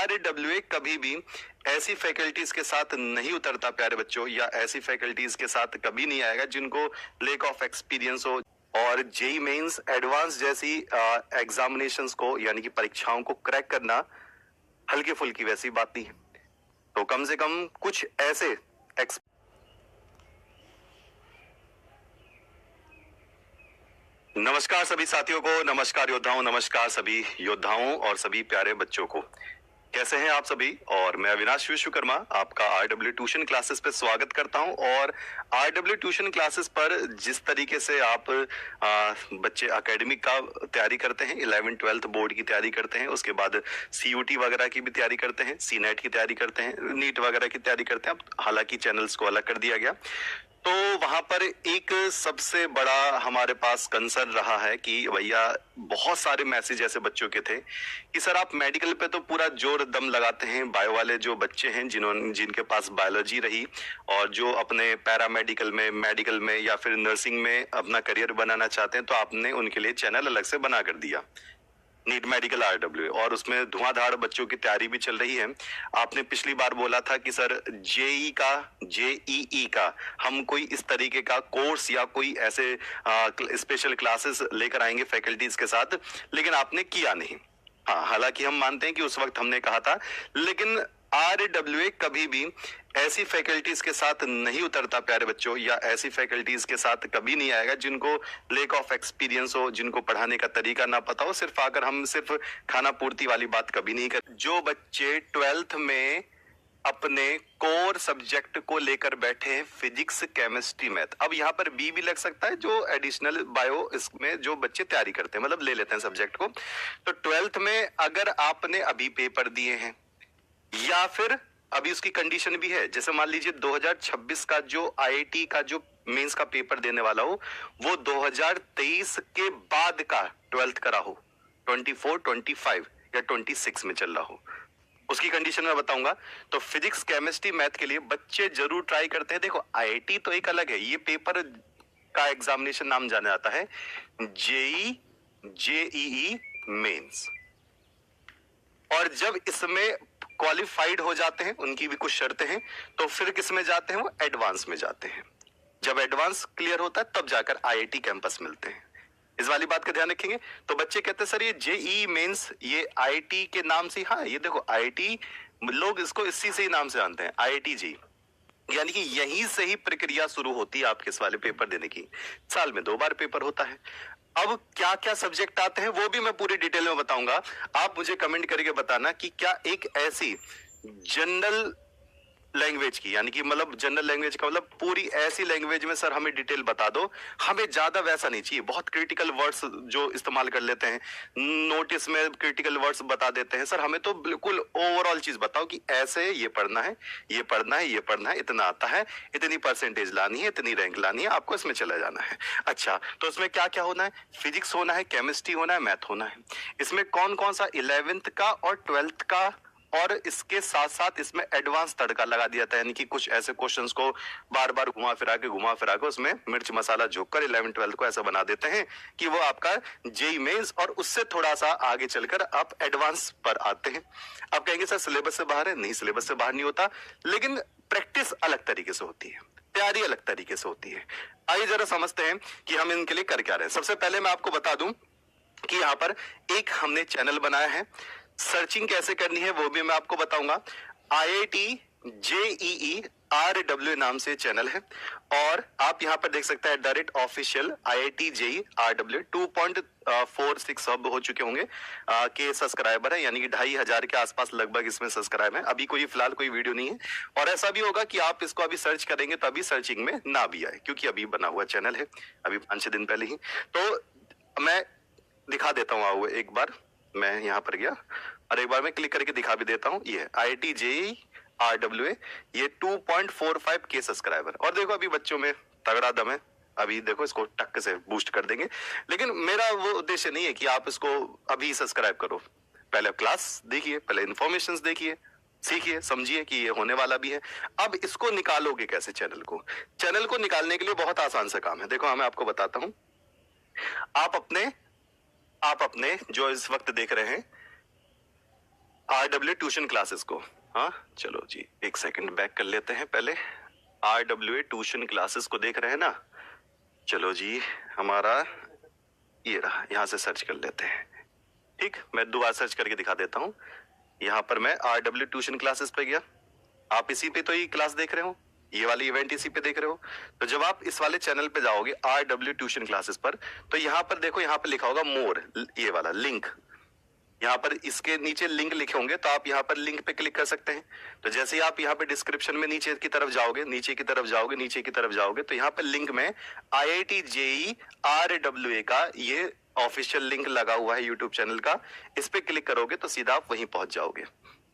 RWA कभी भी ऐसी फैकल्टीज के साथ नहीं उतरता प्यारे बच्चों, या ऐसी फैकल्टीज के साथ कभी नहीं आएगा जिनको लेक ऑफ एक्सपीरियंस हो। और जेई मेंस एडवांस जैसी एग्जामिनेशंस को यानी कि परीक्षाओं को क्रैक करना हल्के फुल्की वैसी बात नहीं है। तो कम से कम कुछ ऐसे नमस्कार सभी साथियों को, नमस्कार योद्धाओं, नमस्कार सभी योद्धाओं और सभी प्यारे बच्चों को। कैसे हैं आप सभी? और मैं अविनाश विश्वकर्मा आपका RW ट्यूशन क्लासेस पे स्वागत करता हूं। और RW ट्यूशन क्लासेस पर जिस तरीके से आप बच्चे एकेडमिक का तैयारी करते हैं, 11th 12th बोर्ड की तैयारी करते हैं, उसके बाद CUT वगैरह की भी तैयारी करते हैं, CNET की तैयारी करते हैं, नीट वगैरह की तैयारी करते हैं। हालांकि चैनल्स को अलग कर दिया गया, तो वहां पर एक सबसे बड़ा हमारे पास कंसर्न रहा है कि भैया बहुत सारे मैसेज ऐसे बच्चों के थे कि सर आप मेडिकल पे तो पूरा जोर दम लगाते हैं, बायो वाले जो बच्चे हैं जिनके पास बायोलॉजी रही और जो अपने पैरामेडिकल में, मेडिकल में या फिर नर्सिंग में अपना करियर बनाना चाहते हैं, तो आपने उनके लिए चैनल अलग से बना कर दिया, नीट मेडिकल RWA, और उसमें धुआंधार बच्चों की तैयारी भी चल रही है। आपने पिछली बार बोला था कि सर जेईई का हम कोई इस तरीके का कोर्स या कोई ऐसे स्पेशल क्लासेस लेकर आएंगे फैकल्टीज के साथ, लेकिन आपने किया नहीं। हाँ, हालांकि हम मानते हैं कि उस वक्त हमने कहा था, लेकिन RWA कभी भी ऐसी फैकल्टीज के साथ नहीं उतरता प्यारे बच्चों, या ऐसी फैकल्टीज के साथ कभी नहीं आएगा जिनको लेक ऑफ एक्सपीरियंस हो, जिनको पढ़ाने का तरीका ना पता हो। सिर्फ अगर हम सिर्फ खाना पूर्ति वाली बात कभी नहीं कर। जो बच्चे 12th में अपने कोर सब्जेक्ट को लेकर बैठे हैं, फिजिक्स, केमिस्ट्री, मैथ, अब यहाँ पर बी भी लग सकता है, जो एडिशनल बायो इसमें जो बच्चे तैयारी करते हैं, मतलब ले लेते हैं सब्जेक्ट को, तो 12th में अगर आपने अभी पेपर दिए हैं या फिर अभी उसकी कंडीशन भी है, जैसे मान लीजिए 2026 का जो IIT का जो मेंस का पेपर देने वाला हो, वो 2023 के बाद का 12th करा हो, 24, 25 या 26 में चल रहा हो, उसकी कंडीशन मैं बताऊंगा। तो फिजिक्स, केमिस्ट्री, मैथ के लिए बच्चे जरूर ट्राई करते हैं। देखो IIT तो एक अलग है, ये पेपर का एग्जामिनेशन नाम जाना जाता है जेईई मेंस, और जब इसमें क्वालिफाइड हो जाते हैं, उनकी भी कुछ शर्तें हैं, तो फिर किस में जाते हैं, वो एडवांस में जाते हैं। जब एडवांस क्लियर होता है तब जाकर IIT कैंपस मिलते हैं। इस वाली बात का ध्यान रखेंगे। तो बच्चे कहते हैं सर ये जेईई मेंस ये IIT के नाम से, हाँ ये देखो IIT लोग इसको इसी से ही नाम से जानते हैं, IIT जी, यानी कि यहीं से ही प्रक्रिया शुरू होती है आपके इस वाले पेपर देने की। साल में 2 बार पेपर होता है। अब क्या क्या सब्जेक्ट आते हैं वो भी मैं पूरी डिटेल में बताऊंगा। आप मुझे कमेंट करके बताना कि क्या एक ऐसी जनरल लैंग्वेज की, यानी कि मतलब जनरल लैंग्वेज का मतलब पूरी ऐसी लैंग्वेज में सर हमें डिटेल बता दो। हमें ज्यादा वैसा नहीं चाहिए, बहुत क्रिटिकल वर्ड्स जो इस्तेमाल कर लेते हैं, नोटिस में क्रिटिकल वर्ड्स बता देते हैं। सर हमें तो बिल्कुल ओवरऑल चीज बताओ कि ऐसे ये पढ़ना है, ये पढ़ना है, ये पढ़ना है, इतना आता है, इतनी परसेंटेज लानी है, इतनी रैंक लानी है, आपको इसमें चला जाना है। अच्छा, तो इसमें क्या क्या होना है, फिजिक्स होना है, केमिस्ट्री होना है, मैथ होना है। इसमें कौन कौन सा 11th का और 12th का, और इसके साथ साथ इसमें एडवांस तड़का लगा दिया था, यानी कि कुछ ऐसे क्वेश्चंस को बार बार घुमा फिरा के उसमें मिर्च मसाला झोंककर 11 12 को ऐसा बना देते हैं कि वो आपका जेई मेंस और उससे थोड़ा सा आगे चलकर आप एडवांस पर आते हैं। आप कहेंगे सर सिलेबस से बाहर है, नहीं सिलेबस से बाहर नहीं होता, लेकिन प्रैक्टिस अलग तरीके से होती है, तैयारी अलग तरीके से होती है। आइए जरा समझते हैं कि हम इनके लिए कर क्या रहे हैं। सबसे पहले मैं आपको बता दूं कि यहाँ पर एक हमने चैनल बनाया है, सर्चिंग कैसे करनी है वो भी मैं आपको बताऊंगा। IIT JEE RW नाम से चैनल है, और आप यहां पर देख सकते हैं @official IIT JEE RW 2.46 अब हो चुके होंगे के सब्सक्राइबर है, यानी कि 2500 के आसपास लगभग इसमें सब्सक्राइब है। अभी कोई फिलहाल कोई वीडियो नहीं है, और ऐसा भी होगा कि आप इसको अभी सर्च करेंगे तो अभी सर्चिंग में ना भी आए, क्योंकि अभी बना हुआ चैनल है, अभी 5-6 दिन पहले ही। तो मैं दिखा देता हूँ, आओ एक बार मैं यहाँ पर गया और एक बार मैं क्लिक करके दिखा भी देता हूँ। ये IIT JEE RWA, ये 2.45 के सब्सक्राइबर, और देखो अभी बच्चों में तगड़ा दम है, अभी देखो इसको टक से बूस्ट कर देंगे। लेकिन मेरा वो उद्देश्य नहीं है कि आप इसको अभी सब्सक्राइब करो, पहले क्लास देखिए, पहले इंफॉर्मेशन देखिए, सीखिए, समझिए कि ये होने वाला भी है। अब इसको निकालोगे कैसे चैनल को? चैनल को निकालने के लिए बहुत आसान सा काम है। देखो मैं आपको बताता हूं, आप अपने जो इस वक्त देख रहे हैं, RW ट्यूशन क्लासेस को। हाँ चलो जी, एक सेकंड बैक कर लेते हैं। पहले RWA ट्यूशन क्लासेस को देख रहे हैं ना? चलो जी, हमारा ये रहा, यहां से सर्च कर लेते हैं। ठीक, मैं दोबारा सर्च करके दिखा देता हूं। यहां पर मैं RW ट्यूशन क्लासेस पे गया। आप इसी पे तो ये क्लास देख रहे हो, ये वाली इवेंट इसी पे देख रहे हो। तो जब आप इस वाले चैनल पे जाओगे RW ट्यूशन क्लासेस पर, तो यहाँ पर देखो, यहाँ पे लिखा होगा मोर, ये वाला लिंक। यहाँ पर इसके नीचे लिंक लिखे होंगे, तो आप यहाँ पर लिंक पे क्लिक कर सकते हैं। तो जैसे ही आप यहाँ पे डिस्क्रिप्शन में नीचे की तरफ जाओगे, नीचे की तरफ जाओगे, नीचे की तरफ जाओगे, तो यहाँ पर लिंक में IIT JEE RWA का ये ऑफिशियल लिंक लगा हुआ है यूट्यूब चैनल का। इस पे क्लिक करोगे तो सीधा आप वहीं पहुंच जाओगे।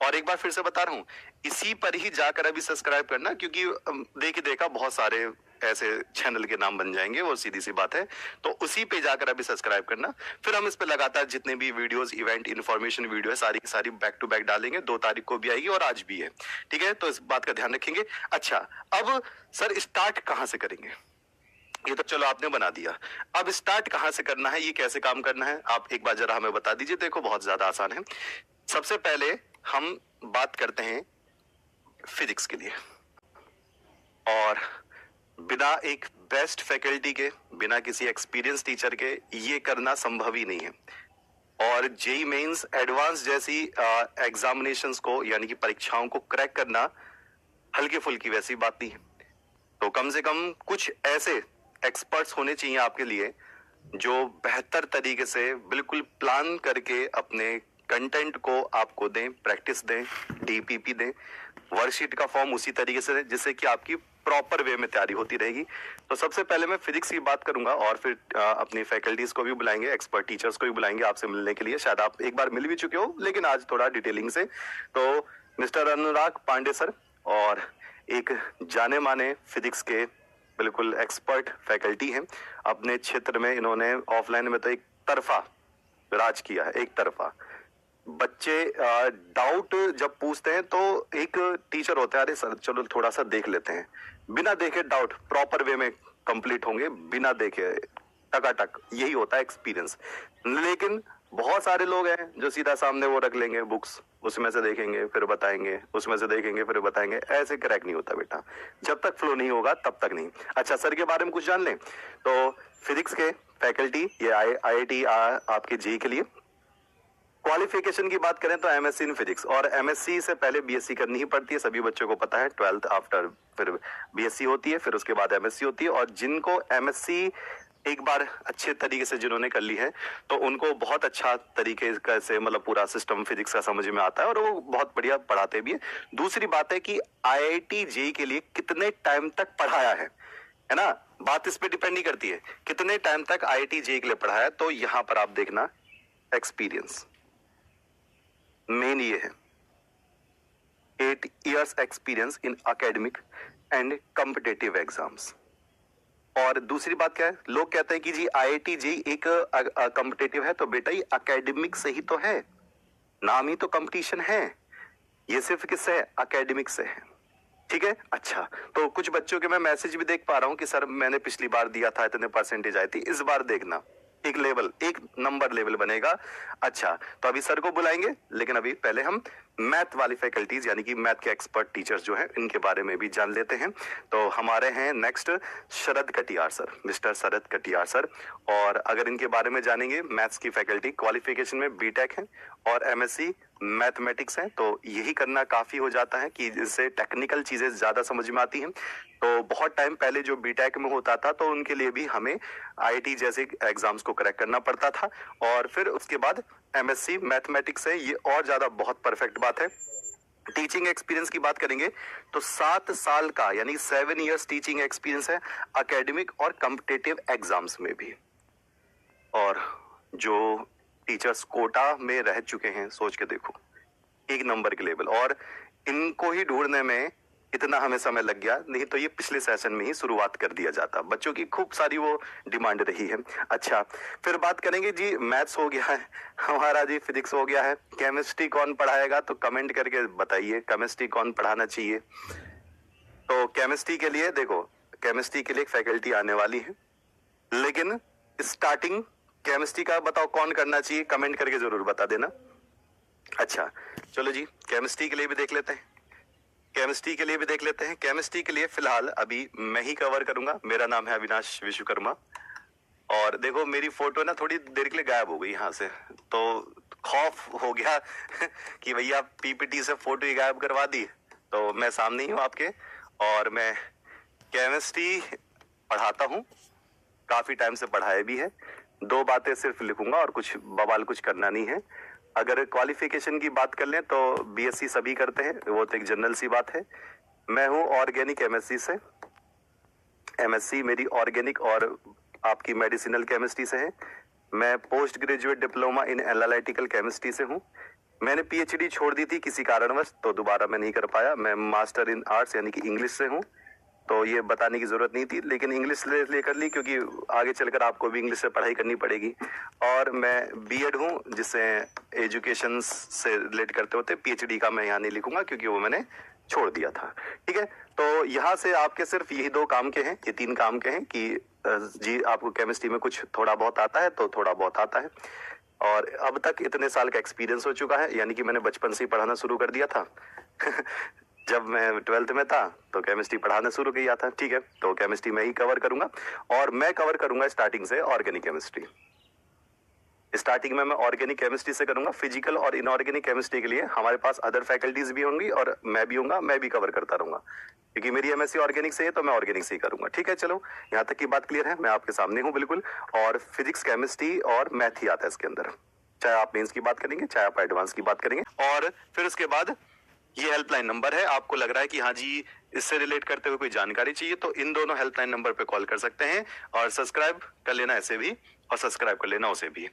और एक बार फिर से बता रहा हूं, इसी पर ही जाकर अभी सब्सक्राइब करना, क्योंकि देखी देखा बहुत सारे ऐसे चैनल के नाम बन जाएंगे, वो सीधी सी बात है। तो उसी पे जाकर अभी सब्सक्राइब करना। फिर हम इस पे लगातार जितने भी वीडियोस, इवेंट इन्फॉर्मेशन वीडियो है, सारी की सारी बैक टू बैक डालेंगे। 2 तारीख को भी आएगी और आज भी है। ठीक है, तो इस बात का ध्यान रखेंगे। अच्छा, अब सर स्टार्ट कहां से करेंगे? ये तो चलो आपने बना दिया, अब स्टार्ट कहां से करना है, ये कैसे काम करना है, आप एक बार जरा हमें बता दीजिए। देखो बहुत ज्यादा आसान है। सबसे पहले हम बात करते हैं फिजिक्स के लिए, और बिना एक बेस्ट फैकल्टी के, बिना किसी एक्सपीरियंस टीचर के ये करना संभव ही नहीं है। और जेई मेंस एडवांस जैसी एग्जामिनेशंस को, यानी कि परीक्षाओं को क्रैक करना हल्के फुल्की वैसी बात नहीं है। तो कम से कम कुछ ऐसे एक्सपर्ट्स होने चाहिए आपके लिए, जो बेहतर तरीके से बिल्कुल प्लान करके अपने कंटेंट को आपको दें, प्रैक्टिस दें, DPP दें, वर्कशीट का फॉर्म उसी तरीके से दें, जिससे कि आपकी प्रॉपर वे में तैयारी होती रहेगी। तो सबसे पहले मैं फिजिक्स की बात करूंगा, और फिर अपनी फैकल्टीज को भी बुलाएंगे, एक्सपर्ट टीचर्स को भी बुलाएंगे आपसे मिलने के लिए। शायद आप एक बार मिल भी चुके हो, लेकिन आज थोड़ा डिटेलिंग से। तो मिस्टर अनुराग पांडे सर, और एक जाने माने फिजिक्स के बिल्कुल एक्सपर्ट फैकल्टी हैं। अपने क्षेत्र में इन्होंने ऑफलाइन में तो एक तरफा राज किया है, एक तरफा। बच्चे डाउट जब पूछते हैं तो एक टीचर होता है, अरे सर चलो थोड़ा सा देख लेते हैं, बिना देखे डाउट प्रॉपर वे में कंप्लीट होंगे, बिना देखे टकाटक। यही होता है एक्सपीरियंस। लेकिन बहुत सारे लोग हैं जो सीधा सामने वो रख लेंगे बुक्स, उसमें से देखेंगे फिर बताएंगे, उसमें से देखेंगे फिर बताएंगे। ऐसे क्रैक नहीं होता बेटा, जब तक फ्लो नहीं होगा तब तक नहीं। अच्छा, सर के बारे में कुछ जान लें तो फिजिक्स के फैकल्टी, ये IIT आपके JEE के लिए। क्वालिफिकेशन की बात करें तो MSc इन फिजिक्स, और MSc से पहले BSc करनी ही पड़ती है, सभी बच्चों को पता है। 12th आफ्टर फिर BSc होती है, फिर उसके बाद MSc होती है। और जिनको MSc एक बार अच्छे तरीके से जिन्होंने कर ली है, तो उनको बहुत अच्छा तरीके से मतलब पूरा सिस्टम फिजिक्स का समझ में आता है, और वो बहुत बढ़िया पढ़ाते भी है। दूसरी बात है कि IIT JEE के लिए कितने टाइम तक पढ़ाया है ना, बात इस पे डिपेंड नहीं करती है कितने टाइम तक IIT JEE के लिए पढ़ाया। तो यहां पर आप देखना एक्सपीरियंस मेन ये है, 8 years experience in academic and competitive exams. और दूसरी बात क्या है, लोग कहते हैं कि जी IIT JEE एक कॉम्पिटिटिव है, तो बेटा ये एकेडमिक से ही तो है, नाम ही तो कंपटीशन है। ये सिर्फ किससे है? एकेडमिक से है। ठीक है। अच्छा, तो कुछ बच्चों के मैं मैसेज भी देख पा रहा हूं कि सर मैंने पिछली बार दिया था, इतने परसेंटेज आई थी, इस बार देखना एक लेवल, एक नंबर लेवल बनेगा। अच्छा, तो अभी सर को बुलाएंगे, लेकिन अभी पहले हम मैथ वाली फैकल्टीज, यानी कि मैथ के एक्सपर्ट टीचर्स जो हैं, इनके बारे में भी जान लेते हैं। तो हमारे हैं नेक्स्ट शरद कटियार सर, मिस्टर शरद कटियार सर। और अगर इनके बारे में जानेंगे, मैथ्स की फैकल्टी, क्वालिफिकेशन में BTech है और MSc मैथमेटिक्स है। तो यही करना काफी हो जाता है कि जिससे टेक्निकल चीजें ज्यादा समझ में आती हैं। तो बहुत टाइम पहले जो BTech में होता था, तो उनके लिए भी हमें IIT जैसे एग्जाम्स को क्रैक करना पड़ता था, और फिर उसके बाद MSc मैथमेटिक्स है, ये और ज्यादा बहुत परफेक्ट बात है। टीचिंग एक्सपीरियंस की बात करेंगे तो 7 साल का, यानी 7 years टीचिंग एक्सपीरियंस है एकेडमिक और कॉम्पिटिटिव एग्जाम्स में भी। और जो टीचर्स कोटा में रह चुके हैं, सोच के देखो, एक नंबर के लेवल, और इनको ही ढूंढने में इतना हमें समय लग गया, नहीं तो ये पिछले सेशन में ही शुरुआत कर दिया जाता। बच्चों की खूब सारी वो डिमांड रही है। अच्छा, फिर बात करेंगे जी, मैथ्स हो गया है हमारा जी, फिजिक्स हो गया है, केमिस्ट्री कौन पढ़ाएगा? तो कमेंट करके बताइए केमिस्ट्री कौन पढ़ाना चाहिए। तो केमिस्ट्री के लिए देखो, केमिस्ट्री के लिए एक फैकल्टी आने वाली है, लेकिन स्टार्टिंग केमिस्ट्री का बताओ कौन करना चाहिए, कमेंट करके जरूर बता देना। अच्छा, चलो जी, केमिस्ट्री के लिए भी देख लेते हैं। केमिस्ट्री के लिए फिलहाल अभी मैं ही कवर करूंगा। मेरा नाम है अविनाश विश्वकर्मा। और देखो मेरी फोटो ना थोड़ी देर के लिए गायब हो गई यहाँ से, तो खौफ हो गया कि भैया पीपीटी से फोटो ही गायब करवा दी। तो मैं सामने ही हूँ आपके, और मैं केमिस्ट्री पढ़ाता हूँ, काफी टाइम से पढ़ाया भी है। दो बातें सिर्फ लिखूंगा और कुछ बवाल कुछ करना नहीं है। अगर क्वालिफिकेशन की बात कर लें तो बीएससी सभी करते हैं, वो तो एक जनरल सी बात है। मैं हूँ ऑर्गेनिक एमएससी से। एमएससी मेरी ऑर्गेनिक और आपकी मेडिसिनल केमिस्ट्री से है। मैं post graduate diploma in analytical chemistry से हूँ। मैंने पीएचडी छोड़ दी थी किसी कारणवश, तो दोबारा मैं नहीं कर पाया। मैं मास्टर इन आर्ट्स यानी कि इंग्लिश से हूँ, तो ये बताने की जरूरत नहीं थी, लेकिन इंग्लिश लेकर ली क्योंकि आगे चलकर आपको भी इंग्लिश से पढ़ाई करनी पड़ेगी। और मैं बीएड हूँ, जिससे एजुकेशन से रिलेट करते होते। पीएचडी का मैं यहाँ नहीं लिखूंगा क्योंकि वो मैंने छोड़ दिया था। ठीक है, तो यहाँ से आपके सिर्फ यही दो काम के हैं, ये तीन काम के हैं कि जी आपको केमिस्ट्री में कुछ थोड़ा बहुत आता है तो थोड़ा बहुत आता है, और अब तक इतने साल का एक्सपीरियंस हो चुका है, यानी कि मैंने बचपन से ही पढ़ाना शुरू कर दिया था जब मैं 12th में था तो केमिस्ट्री पढ़ाना शुरू किया था। ठीक है, तो केमिस्ट्री मैं ही कवर करूंगा, और मैं कवर करूंगा स्टार्टिंग से ऑर्गेनिक केमिस्ट्री। स्टार्टिंग में मैं ऑर्गेनिक केमिस्ट्री से करूंगा। फिजिकल और इनऑर्गेनिक केमिस्ट्री के लिए हमारे पास अदर फैकल्टीज भी होंगी और मैं भी हूंगा, मैं भी कवर करता रहूंगा, क्योंकि मेरी एमएससी ऑर्गेनिक से है तो मैं ऑर्गेनिक से ही करूंगा। ठीक है, चलो यहाँ तक की बात क्लियर है। मैं आपके सामने हूँ बिल्कुल, और फिजिक्स केमिस्ट्री और मैथ ही आता है इसके अंदर, चाहे आप मेंस की बात करेंगे चाहे आप एडवांस की बात करेंगे। और फिर उसके बाद ये हेल्पलाइन नंबर है, आपको लग रहा है कि हाँ जी इससे रिलेट करते हुए कोई जानकारी चाहिए तो इन दोनों हेल्पलाइन नंबर पे कॉल कर सकते हैं, और सब्सक्राइब कर लेना ऐसे भी और सब्सक्राइब कर लेना उसे भी।